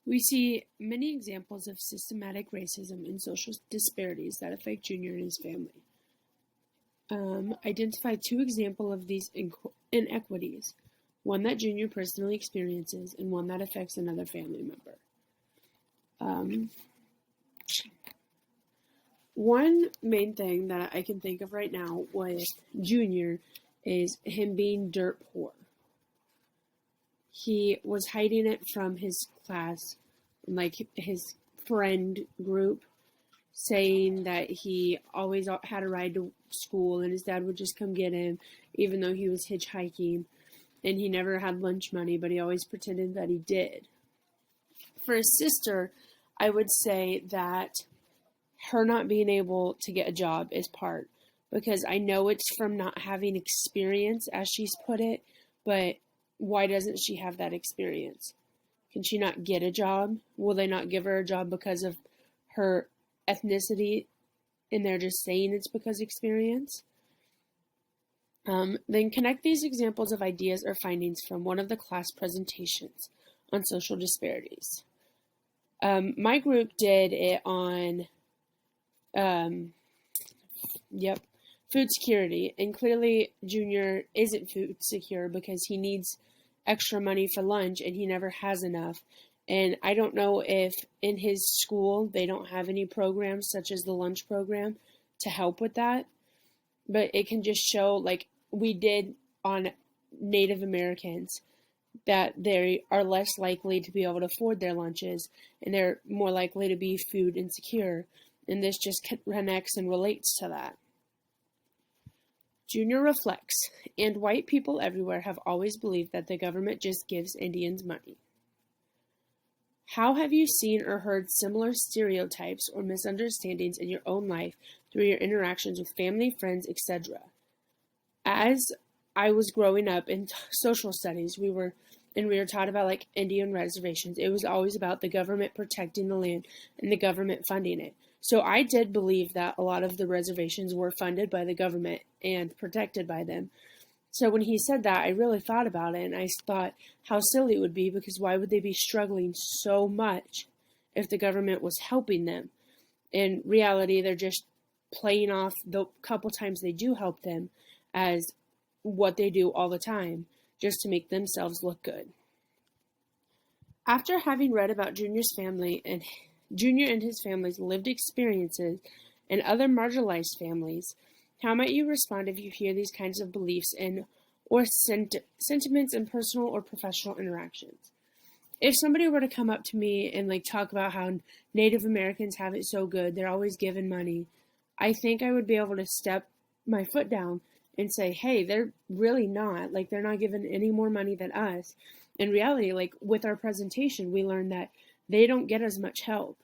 We see many examples of systematic racism and social disparities that affect Junior and his family. Identify two examples of these inequities, one that Junior personally experiences and one that affects another family member. One main thing that I can think of right now with Junior is him being dirt poor. He was hiding it from his class, like his friend group, saying that he always had a ride to school and his dad would just come get him, even though he was hitchhiking, and he never had lunch money, but he always pretended that he did. For his sister, I would say that her not being able to get a job is part, because I know it's from not having experience, as she's put it, but why doesn't she have that experience? Can she not get a job? Will they not give her a job because of her ethnicity and they're just saying it's because of experience? Then connect these examples of ideas or findings from one of the class presentations on social disparities. My group did it on food security, and clearly Junior isn't food secure because he needs extra money for lunch and he never has enough. And I don't know if in his school they don't have any programs such as the lunch program to help with that, but it can just show, like we did on Native Americans, that they are less likely to be able to afford their lunches and they're more likely to be food insecure. And this just connects and relates to that. Junior reflects, and white people everywhere have always believed that the government just gives Indians money. How have you seen or heard similar stereotypes or misunderstandings in your own life through your interactions with family, friends, etc.? As I was growing up in social studies, we were taught about like Indian reservations. It was always about the government protecting the land and the government funding it. So I did believe that a lot of the reservations were funded by the government and protected by them. So when he said that, I really thought about it, and I thought how silly it would be, because why would they be struggling so much if the government was helping them? In reality, they're just playing off the couple times they do help them as what they do all the time, just to make themselves look good. After having read about Junior's family and Junior and his family's lived experiences and other marginalized families, how might you respond if you hear these kinds of beliefs and or sentiments in personal or professional interactions? If somebody were to come up to me and like talk about how Native Americans have it so good, they're always given money, I think I would be able to step my foot down and say, hey, they're really not. Like, they're not given any more money than us. In reality, like with our presentation, we learned that they don't get as much help.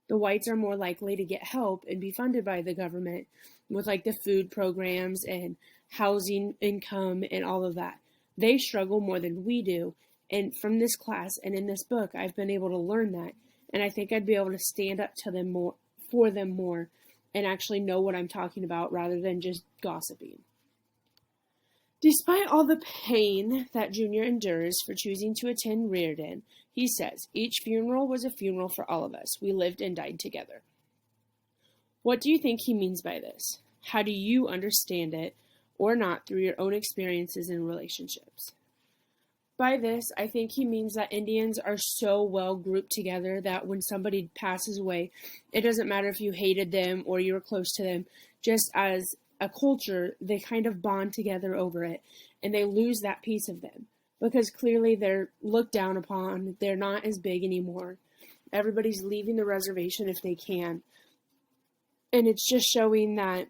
The whites are more likely to get help and be funded by the government with like the food programs and housing income and all of that. They struggle more than we do. And from this class and in this book, I've been able to learn that. And I think I'd be able to stand up to them more, for them more, and actually know what I'm talking about rather than just gossiping. Despite all the pain that Junior endures for choosing to attend Reardon, he says, each funeral was a funeral for all of us. We lived and died together. What do you think he means by this? How do you understand it, or not, through your own experiences and relationships? By this, I think he means that Indians are so well grouped together that when somebody passes away, it doesn't matter if you hated them or you were close to them. Just as a culture, they kind of bond together over it, and they lose that piece of them because clearly they're looked down upon. They're not as big anymore. Everybody's leaving the reservation if they can. And it's just showing that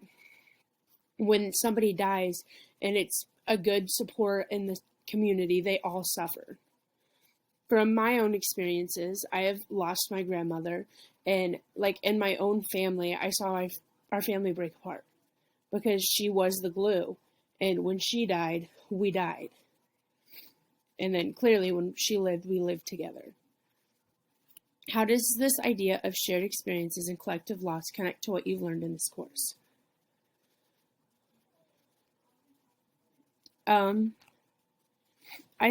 when somebody dies and it's a good support in the community, they all suffer. From my own experiences, I have lost my grandmother, and like in my own family, I saw our family break apart because she was the glue, and when she died, we died. And then clearly when she lived, we lived together. How does this idea of shared experiences and collective loss connect to what you've learned in this course? I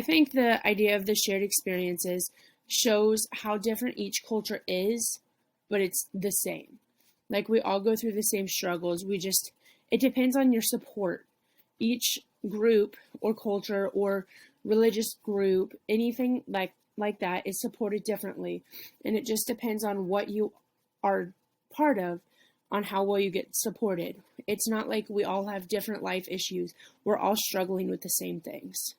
think the idea of the shared experiences shows how different each culture is, but it's the same. Like we all go through the same struggles. It depends on your support. Each group or culture or religious group, anything like that is supported differently. And it just depends on what you are part of on how well you get supported. It's not like we all have different life issues. We're all struggling with the same things.